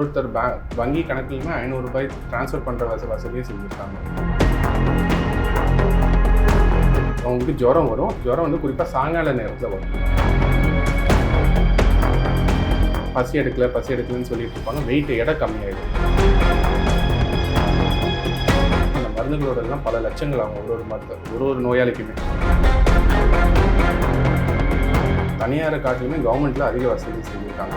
ஒருத்தர் வங்கி கணக்குலையுமே ரூ. 500 ட்ரான்ஸ்ஃபர் பண்ணுற வசதியை செஞ்சுருக்காங்க. அவங்களுக்கு ஜுரம் வரும். ஜுரம் வந்து குறிப்பாக சாயங்கால நேரத்தில் வரும். பசி எடுக்கலன்னு சொல்லிட்டு இருப்பாங்க. வெயிட் எடை கம்மியாயிடும். அந்த மருந்துகளோடலாம் பல லட்சங்கள் அவங்க ஒரு நோயாளிக்குமே. தனியாரை காட்டிலுமே கவர்மெண்ட்டில் அதிக வசதி செஞ்சுருக்காங்க.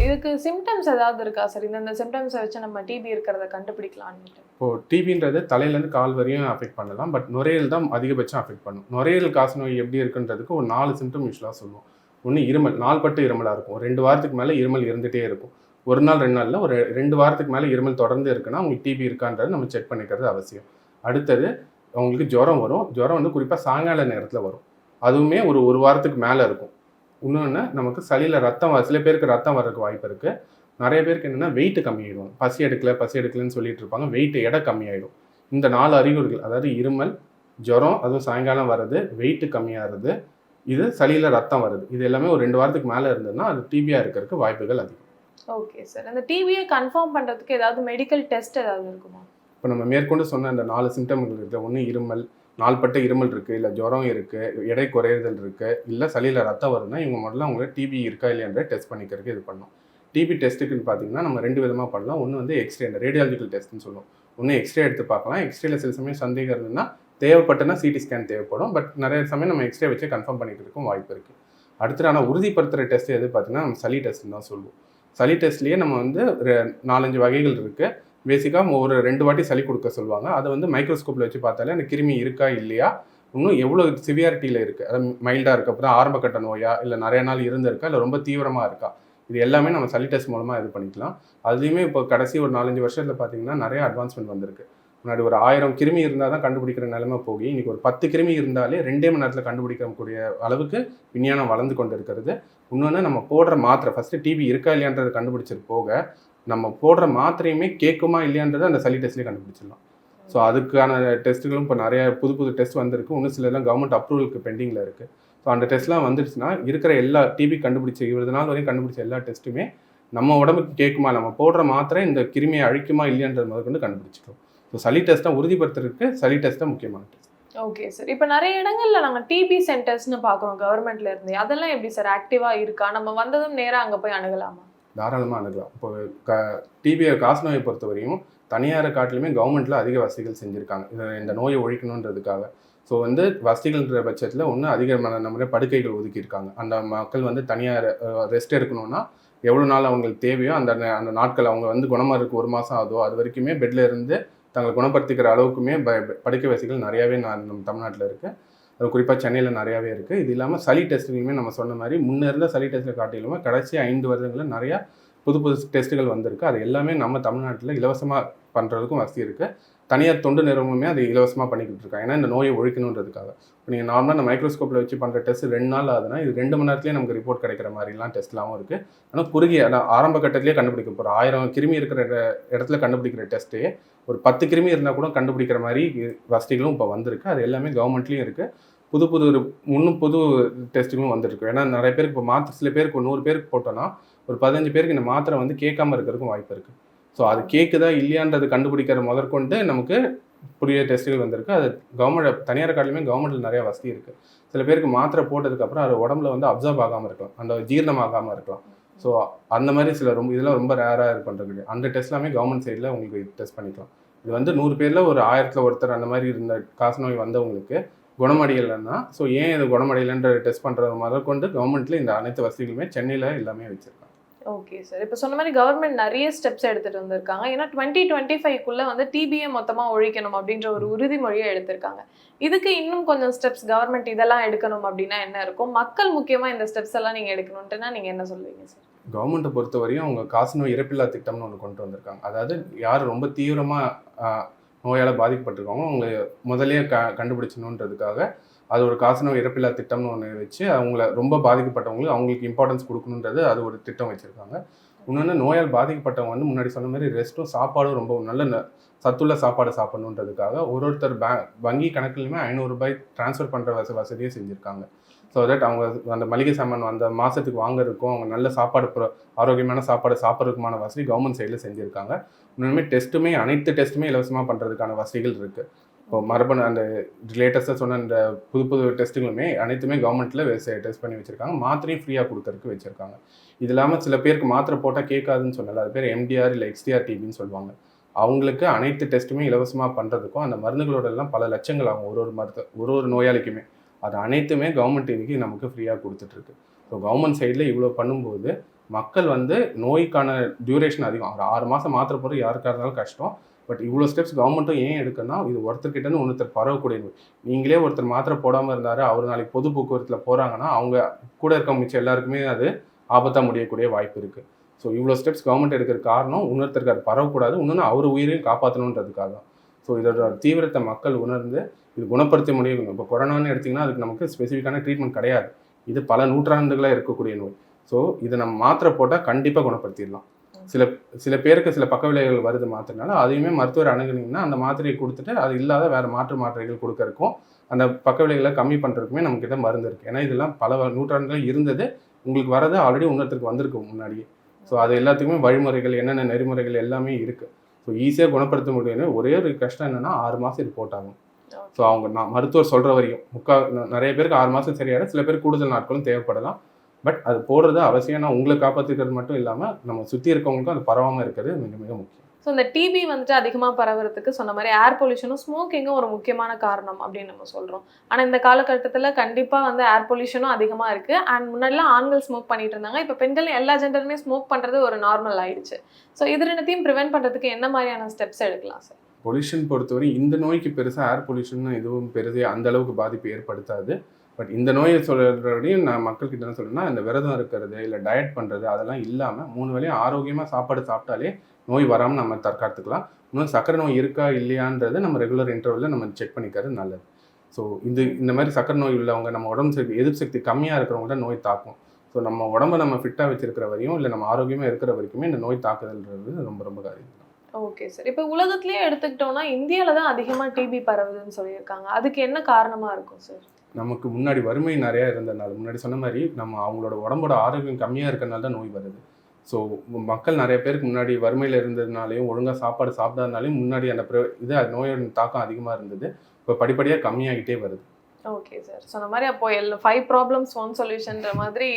இதுக்கு சிம்டம்ஸ் ஏதாவது இருக்கா சார்? இந்த சிம்டம்ஸை வச்சு நம்ம டிபி இருக்கிறத கண்டுபிடிக்கலான்னு. இப்போது டிபின்றது தலையிலேருந்து கால் வரையும் அஃபெக்ட் பண்ணலாம். பட் நுரையீரல் தான் அதிகபட்சம் அஃபெக்ட் பண்ணும். நுரையீரல் காசநோய் எப்படி இருக்குன்றதுக்கு ஒரு 4 சிம்டம் யூஸ்வலாக சொல்லுவோம். ஒன்று இருமல், நாள்பட்டு இருமலாக இருக்கும். 2 வாரத்துக்கு மேலே இருமல் இருந்துகிட்டே இருக்கும். ஒரு நாள் 2 நாளில் ஒரு 2 வாரத்துக்கு மேலே இருமல் தொடர்ந்து இருக்குன்னா அவங்களுக்கு டிபி இருக்கான்றது நம்ம செக் பண்ணிக்கிறது அவசியம். அடுத்தது அவங்களுக்கு ஜுரம் வரும். ஜுரம் வந்து குறிப்பாக சாயங்கால நேரத்தில் வரும். அதுவுமே ஒரு வாரத்துக்கு மேலே இருக்கும். இன்னொன்று நமக்கு சளியில் சில பேருக்கு ரத்தம் வர்றதுக்கு வாய்ப்பு இருக்குது. நிறைய பேருக்கு என்னென்னா வெயிட் கம்மியாயிடும். பசி எடுக்கலன்னு சொல்லிட்டு இருப்பாங்க. வெயிட் எடை கம்மியாயிடும். இந்த 4 அறிகுறிகள், அதாவது இருமல், ஜுரம், அதுவும் சாயங்காலம் வர்றது, வெயிட் கம்மியாகிறது, இது சளியில் ரத்தம் வருது, இது எல்லாமே ஒரு 2 வாரத்துக்கு மேலே இருந்ததுன்னா அது டிபியாக இருக்கிறதுக்கு வாய்ப்புகள் அதிகம். Okay sir. அந்த டிபியை கன்ஃபார்ம் பண்ணுறதுக்கு ஏதாவது மெடிக்கல் டெஸ்ட் ஏதாவது இருக்குமா? இப்போ நம்ம மேற்கொண்டு சொன்ன அந்த 4 சிம்டம்கள் இருக்குது. ஒன்று இருமல், நாள்பட்ட இருமல் இருக்குது, இல்லை ஜுரம் இருக்குது, எடை குறையுதல் இருக்குது, இல்லை சளியில் ரத்தம் வருதுன்னா இவங்க முதல்ல அவங்க டிபி இருக்கா இல்லையான்ற டெஸ்ட் பண்ணிக்கிறதுக்கு இது பண்ணணும். டிபி டெஸ்ட்டுக்குன்னு பார்த்தீங்கன்னா நம்ம 2 விதமாக பண்ணலாம். ஒன்று வந்து எக்ஸ்ரே, இந்த ரேடியாலஜிக்கல் டெஸ்ட்னு சொல்லுவோம். ஒன்று எக்ஸ்ரே எடுத்து பார்க்கலாம். எக்ஸ்ரேல சில சமயம் சந்தேகம் இருந்ததுன்னா தேவைப்பட்டனா சிடி ஸ்கேன் தேவைப்படும். பட் நிறைய சமயம் நம்ம எக்ஸ்ரே வச்சு கன்ஃபார்ம் பண்ணிக்கிறதுக்கும் வாய்ப்பு இருக்குது. அடுத்து ஆனால் உறுதிப்படுத்துகிற டெஸ்ட் எது பார்த்தீங்கன்னா நம்ம சளி டெஸ்ட்னு தான் சொல்லுவோம். சளி டெஸ்ட்லேயே நம்ம வந்து 4-5 வகைகள் இருக்குது. பேசிக்காக ஒரு 2 வாட்டி சளி கொடுக்க சொல்லுவாங்க. அதை வந்து மைக்ரோஸ்கோப்பில் வச்சு பார்த்தாலே அந்த கிருமி இருக்கா இல்லையா, இன்னும் எவ்வளோ சிவியாரிட்டியில் இருக்குது, அது மைல்டாக இருக்குது, அப்புறம் ஆரம்ப கட்ட நோயா, இல்லை நிறைய நாள் இருந்திருக்கா, இல்லை ரொம்ப தீவிரமாக இருக்கா, இது எல்லாமே நம்ம சளி டெஸ்ட் மூலமாக இது பண்ணிக்கலாம். அதுலேயுமே இப்போ கடைசி ஒரு 4-5 வருஷத்தில் பார்த்தீங்கன்னா நிறைய அட்வான்ஸ்மெண்ட் வந்திருக்கு. முன்னாடி ஒரு 1000 கிருமி இருந்தால் தான் கண்டுபிடிக்கிற நிலைமை போகி இன்றைக்கி ஒரு 10 கிருமி இருந்தாலே 2 மணி நேரத்தில் கண்டுபிடிக்கக்கூடிய அளவுக்கு விஞ்ஞானம் வளர்ந்து கொண்டு இருக்கிறது. இன்னொன்று நம்ம போடுற மாத்திரை, ஃபஸ்ட்டு டிபி இருக்கா இல்லையான்றதை கண்டுபிடிச்சது போக நம்ம போடுற மாத்திரையுமே கேட்குமா இல்லையான்றதை அந்த சளி டெஸ்ட்லேயே கண்டுபிடிச்சிடலாம். ஸோ அதுக்கான டெஸ்ட்டுகளும் இப்போ நிறைய புது டெஸ்ட் வந்திருக்கு. இன்னும் சிலதெல்லாம் கவர்மெண்ட் அப்ரூவலுக்கு பெண்டிங்கில் இருக்குது. ஸோ அந்த டெஸ்ட்லாம் வந்துடுச்சுன்னா இருக்கிற எல்லா டிபி கண்டுபிடிச்ச 20 நாள் வரையும் கண்டுபிடிச்ச எல்லா டெஸ்ட்டுமே நம்ம உடம்புக்கு கேட்குமா, நம்ம போடுற மாத்திரை இந்த கிருமியை அழிக்குமா இல்லையான்றது முதற்கொண்டு கண்டுபிடிச்சிட்டோம். ஸோ சளி டெஸ்ட்டை உறுதிப்படுத்துறதுக்கு சளி டெஸ்ட் தான் முக்கியமான டெஸ்ட். Okay sir. இப்போ நிறைய இடங்கள்ல நாங்கள் டிபி சென்டர்ஸ்னு பார்க்குறோம் கவர்மெண்ட்ல இருந்து. அதெல்லாம் எப்படி சார் ஆக்டிவாக இருக்கா? நம்ம வந்ததும் நேராக அங்கே போய் அணுகலாமா? தாராளமாக அணுகலாம். இப்போ டிபியை காசநோயை பொறுத்தவரையும் தனியாரை காட்டிலுமே கவர்மெண்ட்டில் அதிக வசதிகள் செஞ்சுருக்காங்க இந்த நோயை ஒழிக்கணுன்றதுக்காக. ஸோ வந்து வசதிகள்ன்ற பட்சத்தில் ஒன்று அதிகமான நம்ம படுக்கைகள் ஒதுக்கியிருக்காங்க. அந்த மக்கள் வந்து தனியார் ரெஸ்ட் எடுக்கணும்னா எவ்வளோ நாள் அவங்களுக்கு தேவையோ அந்த நாட்கள் அவங்க வந்து குணமாக இருக்குது, 1 மாதம் ஆகுதோ அது வரைக்குமே பெட்டில் இருந்து தங்களை குணப்படுத்திக்கிற அளவுக்குமே படுக்கை வசதிகள் நிறையாவே நம்ம தமிழ்நாட்டில் இருக்குது. அது குறிப்பாக சென்னையில் நிறையாவே இருக்குது. இது இல்லாமல் சளி டெஸ்ட்டுகளுமே நம்ம சொன்ன மாதிரி முன்னே இருந்த சளி டெஸ்ட்டில் காட்டிலுமே கடைசி 5 வருடங்களில் நிறையா புது டெஸ்ட்டுகள் வந்திருக்கு. அது எல்லாமே நம்ம தமிழ்நாட்டில் இலவசமாக பண்ணுறதுக்கும் வசதி இருக்குது. தனியார் தொண்டு நிறுவனமே அது இலவசமாக பண்ணிக்கிட்டு இருக்காங்க. ஏன்னா இந்த நோயை ஒழிக்கணுன்றதுக்காக. இப்போ நீங்கள் நார்மலாக இந்த மைக்ரோஸ்கோப்பில் வச்சு பண்ணுற டெஸ்ட் 2 நாள் ஆகுதுன்னா இது 2 மணி நேரத்துலேயே நமக்கு ரிப்போர்ட் கிடைக்கிற மாதிரிலாம் டெஸ்ட்லாகவும் இருக்குது. ஆனால் குறுகிய ஆரம்ப கட்டத்திலேயே கண்டுபிடிக்க போகிறோம். 1000 கிருமி இருக்கிற இடத்துல கண்டுபிடிக்கிற டெஸ்ட்டே ஒரு 10 கிருமி இருந்தால் கூட கண்டுபிடிக்கிற மாதிரி வசதிகளும் இப்போ வந்திருக்கு. அது எல்லாமே கவர்மெண்ட்லேயும் இருக்குது. புது டெஸ்ட்டுகளும் வந்துருக்கு. ஏன்னா நிறைய பேருக்கு இப்போ சில பேருக்கு 100 பேருக்கு போட்டோன்னா ஒரு 15 பேருக்கு இந்த மாத்திரை வந்து கேட்காம இருக்கிறதுக்கும் வாய்ப்பு இருக்குது. ஸோ அது கேட்குதா இல்லையான்றது கண்டுபிடிக்கிற முதற்கொண்டு நமக்கு புதிய டெஸ்ட்டுகள் வந்திருக்கு. அது தனியார் காட்டிலுமே கவர்மெண்ட்டில் நிறையா வசதி இருக்குது. சில பேருக்கு மாத்திரை போட்டதுக்கப்புறம் அது உடம்புல வந்து அப்சர்வ் ஆகாமல் இருக்கலாம், அந்த ஜீரணமாகாமல் இருக்கலாம். ஸோ அந்த மாதிரி இதெல்லாம் ரொம்ப ரேராக இது பண்ணுறது. அந்த டெஸ்ட் எல்லாமே கவர்மெண்ட் சைடில் உங்களுக்கு டெஸ்ட் பண்ணிக்கலாம். இது வந்து 100 பேரில் ஒரு 1000ல் ஒருத்தர் அந்த மாதிரி இருந்த காசநோய் வந்தவங்களுக்கு குணமடையலைன்னா ஸோ ஏன் இது குணமடையலைன்ற டெஸ்ட் பண்ணுறது முதற்கொண்டு கவர்மெண்ட்டில் இந்த அனைத்து வசதிகளுமே சென்னையில் எல்லாமே வச்சுருக்காங்க. Okay sir. இப்போ சொன்ன மாதிரி கவர்மெண்ட் நிறைய ஸ்டெப்ஸ் எடுத்துகிட்டு வந்திருக்காங்க. ஏன்னா 2025க்குள்ளே வந்து டிபியை மொத்தமாக ஒழிக்கணும் அப்படின்ற ஒரு உறுதிமொழியை எடுத்திருக்காங்க. இதுக்கு இன்னும் கொஞ்சம் ஸ்டெப்ஸ் கவர்மெண்ட் இதெல்லாம் எடுக்கணும் அப்படின்னா என்ன இருக்கும்? மக்கள் முக்கியமாக இந்த ஸ்டெப்ஸ் எல்லாம் நீங்கள் எடுக்கணுன்ட்டுனா நீங்கள் என்ன சொல்லுவீங்க சார்? கவர்மெண்ட்டை பொறுத்தவரையும் அவங்க காசநோய் இறப்பில்லா திட்டம்னு ஒன்று கொண்டு வந்திருக்காங்க. அதாவது யார் ரொம்ப தீவிரமாக நோயால் பாதிக்கப்பட்டிருக்காங்க அவங்களை முதலே கண்டுபிடிச்சணுன்றதுக்காக அது ஒரு காசநோய் இறப்பில்லா திட்டம்னு ஒன்று வச்சு அவங்கள ரொம்ப பாதிக்கப்பட்டவங்களுக்கு அவங்களுக்கு இம்பார்ட்டன்ஸ் கொடுக்கணுன்றது அது ஒரு திட்டம் வச்சுருக்காங்க. இன்னொன்று நோயால் பாதிக்கப்பட்டவங்க வந்து முன்னாடி சொன்ன மாதிரி ரெஸ்ட்டும் சாப்பாடும் ரொம்ப நல்ல சத்துள்ள சாப்பாடு சாப்பிடணுன்றதுக்காக ஒருத்தர் வங்கி கணக்குலையுமே ரூ. 500 ட்ரான்ஸ்ஃபர் பண்ணுற வசதியை செஞ்சுருக்காங்க. ஸோ தட் அவங்க அந்த மளிகை சாமான் அந்த மாதத்துக்கு வாங்குறதுக்கும் அவங்க நல்ல சாப்பாடு ஆரோக்கியமான சாப்பாடு சாப்பிட்றதுக்குமான வசதி கவர்மெண்ட் சைடில் செஞ்சுருக்காங்க. இன்னுமே டெஸ்ட்டுமே அனைத்து டெஸ்ட்டுமே இலவசமாக பண்ணுறதுக்கான வசதிகள் இருக்குது. இப்போ மரபணு அந்த லேட்டஸ்ட்டாக சொன்ன இந்த புது டெஸ்ட்டுகளுமே அனைத்துமே கவர்மெண்ட்டில் டெஸ்ட் பண்ணி வச்சுருக்காங்க. மாத்திரையும் ஃப்ரீயாக கொடுக்கறதுக்கு வச்சுருக்காங்க. இது இல்லாமல் சில பேருக்கு மாத்திரை போட்டால் கேட்காதுன்னு சொன்னால அது பேர் எம்டிஆர் இல்லை எக்ஸ்டிஆர் டிபின்னு சொல்லுவாங்க. அவங்களுக்கு அனைத்து டெஸ்ட்டுமே இலவசமாக பண்ணுறதுக்கும் அந்த மருந்துகளோட எல்லாம் பல லட்சங்கள் ஆகும் ஒரு நோயாளிக்குமே. அது அனைத்துமே கவர்மெண்ட் இன்னைக்கு நமக்கு ஃப்ரீயாக கொடுத்துட்ருக்கு. ஸோ கவர்மெண்ட் சைடில் இவ்வளோ பண்ணும்போது மக்கள் நோய்க்கான டியூரேஷன் அதிகம். ஒரு 6 மாதம் மாத்திரை போகிறது யாருக்காக இருந்தாலும் கஷ்டம். பட் இவ்வளோ ஸ்டெப்ஸ் கவர்மெண்ட்டும் ஏன் எடுக்குன்னா இது ஒருத்தர்கிட்டன்னு ஒருத்தர் பரவக்கூடிய நோய். நீங்களே ஒருத்தர் மாத்திரை போடாமல் இருந்தார், அவர் நாளைக்கு பொது போக்குவரத்தில் போகிறாங்கன்னா அவங்க கூட இருக்க மிச்சம் எல்லாருக்குமே அது ஆபத்தாக முடியக்கூடிய வாய்ப்பு இருக்குது. ஸோ இவ்வளோ ஸ்டெப்ஸ் கவர்மெண்ட் எடுக்கிற காரணம் இன்னொருத்தருக்கு அது பரவக்கூடாது, இன்னொன்று அவர் உயிரையும் காப்பாற்றணுன்றதுக்காக தான். ஸோ இதோட தீவிரத்தை மக்கள் உணர்ந்து இது குணப்படுத்த முடியும். இப்போ கொரோனான்னு எடுத்திங்கன்னா அதுக்கு நமக்கு ஸ்பெசிஃபிக்கான ட்ரீட்மெண்ட் கிடையாது. இது பல நூற்றாண்டுகளாக இருக்கக்கூடிய நோய். ஸோ இதை நம்ம மாத்திரை போட்டால் கண்டிப்பாக குணப்படுத்திடலாம். சில பேருக்கு சில பக்க விளைவுகள் வருது மாத்திரனால அதையுமே மருத்துவர் அணுகுனீங்கன்னா அந்த மாத்திரையை கொடுத்துட்டு அது இல்லாத வேறு மாத்திரைகள் கொடுக்கறதுக்கும் அந்த பக்க விளைவுகளை கம்மி பண்ணுறதுக்குமே நம்மக்கிட்ட மருந்து இருக்குது. ஏன்னா இதெல்லாம் பல நூற்றாண்டுகள் இருந்தது, உங்களுக்கு வரது ஆல்ரெடி இன்னொருத்தருக்கு வந்திருக்கு முன்னாடியே. ஸோ அது எல்லாத்துக்குமே வழிமுறைகள் என்னென்ன நெறிமுறைகள் எல்லாமே இருக்குது. ஸோ ஈஸியாக குணப்படுத்த முடியும்னு ஒரே ஒரு கஷ்டம் என்னென்னா 6 மாதம் இது போட்டாகும். ஸோ அவங்க மருத்துவர் சொல்கிற வரையும் நிறைய பேருக்கு 6 மாதம் சரியாயிடும், சில பேருக்கு கூடுதல் நாட்களும் தேவைப்படலாம். பட் அது போடுறது அவசியம். நான் உங்களை காப்பாற்றிக்கிறது மட்டும் இல்லாமல் நம்ம சுற்றி இருக்கவங்களுக்கும் அது பரவாமல் இருக்கிறது மிக மிக முக்கியம். ஸோ இந்த டிபி அதிகமாக பரவுறதுக்கு சொன்ன மாதிரி ஏர் பொல்யூஷனும் ஸ்மோக்கிங்கும் ஒரு முக்கியமான காரணம் அப்படின்னு நம்ம சொல்கிறோம். ஆனால் இந்த காலகட்டத்தில் கண்டிப்பாக ஏர் பொல்யூஷனும் அதிகமாக இருக்குது. அண்ட் முன்னாடிலாம் ஆண்கள் ஸ்மோக் பண்ணிட்டு இருந்தாங்க, இப்போ பெண்கள் எல்லா ஜெண்டருமே ஸ்மோக் பண்ணுறது ஒரு நார்மல் ஆயிடுச்சு. ஸோ இது ரெண்டுத்தையும் ப்ரிவென்ட் பண்ணுறதுக்கு என்ன மாதிரியான ஸ்டெப்ஸ் எடுக்கலாம் சார்? பொல்யூஷன் பொறுத்தவரை இந்த நோய்க்கு பெருசாக ஏர் பொல்யூஷன் எதுவும் அந்த அளவுக்கு பாதிப்பு ஏற்படுத்தாது. பட் இந்த நோயை சொல்கிறபடியும் நான் மக்கள்கிட்ட என்ன சொல்கிறேன்னா, இந்த விரதம் இருக்கிறது இல்லை டயட் பண்ணுறது அதெல்லாம் இல்லாமல் 3 வேளையும் ஆரோக்கியமாக சாப்பாடு சாப்பிட்டாலே நோய் வராமல் நம்ம தற்காத்துக்கலாம். இன்னும் சக்கரை நோய் இருக்கா இல்லையான்றது நம்ம ரெகுலர் இன்டர்வலில் நம்ம செக் பண்ணிக்கிறது நல்லது. ஸோ இந்த மாதிரி சக்கரை நோய் உள்ளவங்க நம்ம உடம்பு எதிர்ப்பு சக்தி கம்மியாக இருக்கிறவங்கள்ட்ட நோய் தாக்கும். ஸோ நம்ம உடம்பை நம்ம ஃபிட்டாக வச்சிருக்கிற வரையும் இல்லை நம்ம ஆரோக்கியமாக இருக்கிற வரைக்குமே இந்த நோய் தாக்குதல்ன்றது ரொம்ப ரொம்ப காரியம். Okay sir. இப்போ உலகத்திலேயே எடுத்துக்கிட்டோம்னா இந்தியாவில் தான் அதிகமாக டிபி பரவுதுன்னு சொல்லியிருக்காங்க. அதுக்கு என்ன காரணமாக இருக்கும் சார்? நமக்கு முன்னாடி வறுமை நிறையா இருந்ததுனால, முன்னாடி சொன்ன மாதிரி நம்ம அவங்களோட உடம்போட ஆரோக்கியம் கம்மியாக இருக்கிறனால தான் நோய் வருது. ஸோ மக்கள் நிறைய பேருக்கு முன்னாடி வறுமையில் இருந்ததுனாலையும் ஒழுங்காக சாப்பாடு சாப்பிடாதனாலையும் முன்னாடி அந்த நோயோட தாக்கம் அதிகமாக இருந்தது. இப்போ படிப்படியாக கம்மியாகிட்டே வருது. Okay sir. சொன்ன மாதிரி அப்போ 5 ப்ராப்ளம்ஸ் 1 சொல்யூஷன்ற மாதிரி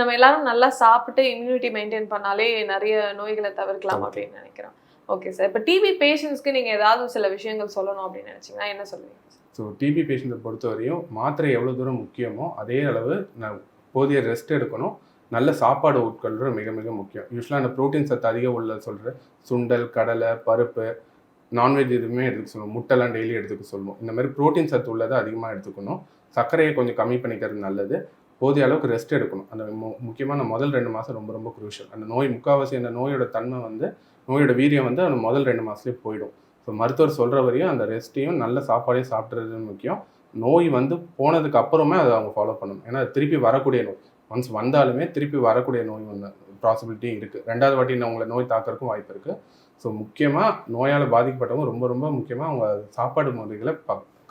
நம்ம எல்லாரும் நல்லா சாப்பிட்டு இம்யூனிட்டி மெயின்டைன் பண்ணாலே நிறைய நோய்களை தவிர்க்கலாம் அப்படின்னு நினைக்கிறோம். Okay sir. இப்போ டிபி பேஷண்ட்ஸ்க்கு நீங்கள் ஏதாவது சில விஷயங்கள் சொல்லணும் அப்படின்னு நினச்சிங்கன்னா என்ன சொல்லுவீங்க? ஸோ டிபி பேஷண்ட்டை பொறுத்தவரையும் மாத்திரை எவ்வளோ தூரம் முக்கியமோ அதே அளவு போதிய ரெஸ்ட் எடுக்கணும், நல்ல சாப்பாடு உட்கொள்றது மிக மிக முக்கியம். யூஸ்வலாக அந்த ப்ரோட்டீன் சத்து அதிகம் உள்ள சொல்கிற சுண்டல், கடலை, பருப்பு, நான்வெஜ் எதுவுமே எடுத்துக்க சொல்லுவோம், முட்டைலாம் டெய்லி எடுத்துக்க சொல்லுவோம். இந்த மாதிரி ப்ரோட்டீன் சத்து உள்ளதை அதிகமாக எடுத்துக்கணும். சர்க்கரையை கொஞ்சம் கம்மி பண்ணிக்கிறது நல்லது. போதிய அளவுக்கு ரெஸ்ட் எடுக்கணும். அந்த முக்கியமான முதல் 2 மாதம் ரொம்ப ரொம்ப குரூஷியல். அந்த நோய் முக்கால்வாசி அந்த நோயோட தன்மை நோயோட வீரியம் அந்த முதல் 2 மாதத்துலேயே போயிடும். ஸோ மருத்துவர் சொல்கிற வரையும் அந்த ரெஸ்ட்டையும் நல்ல சாப்பாடையும் சாப்பிட்றது முக்கியம். நோய் போனதுக்கு அப்புறமே அதை அவங்க ஃபாலோ பண்ணணும். ஏன்னா அது திருப்பி வரக்கூடிய நோய். ஒன்ஸ் வந்தாலுமே திருப்பி வரக்கூடிய நோய் பாசிபிலிட்டியும் இருக்குது. 2வது வாட்டி உங்களை நோய் தாக்கிறதுக்கும் வாய்ப்பு இருக்குது. ஸோ முக்கியமாக நோயால் பாதிக்கப்பட்டவங்க ரொம்ப ரொம்ப முக்கியமாக அவங்க சாப்பாடு முறைகளை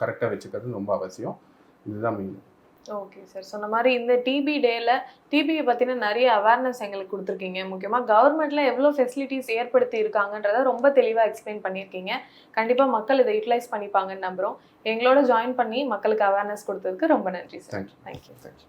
கரெக்டாக வச்சுக்கிறது ரொம்ப அவசியம். இதுதான் மெயின். Okay sir. சொன்ன மாதிரி இந்த டிபி டேல டிபியை பற்றின நிறைய அவேர்னஸ் எங்களுக்கு கொடுத்துருக்கீங்க. முக்கியமாக கவர்மெண்ட்டில் எவ்வளோ ஃபெசிலிட்டிஸ் ஏற்படுத்தி இருக்காங்கன்றதை ரொம்ப தெளிவாக எக்ஸ்பிளைன் பண்ணியிருக்கீங்க. கண்டிப்பாக மக்கள் இதை யூட்டிலைஸ் பண்ணிப்பாங்கன்னு நம்புகிறோம். எங்களோட ஜாயின் பண்ணி மக்களுக்கு அவேர்னஸ் கொடுத்ததுக்கு ரொம்ப நன்றி சார். தேங்க்யூ. தேங்க்யூ.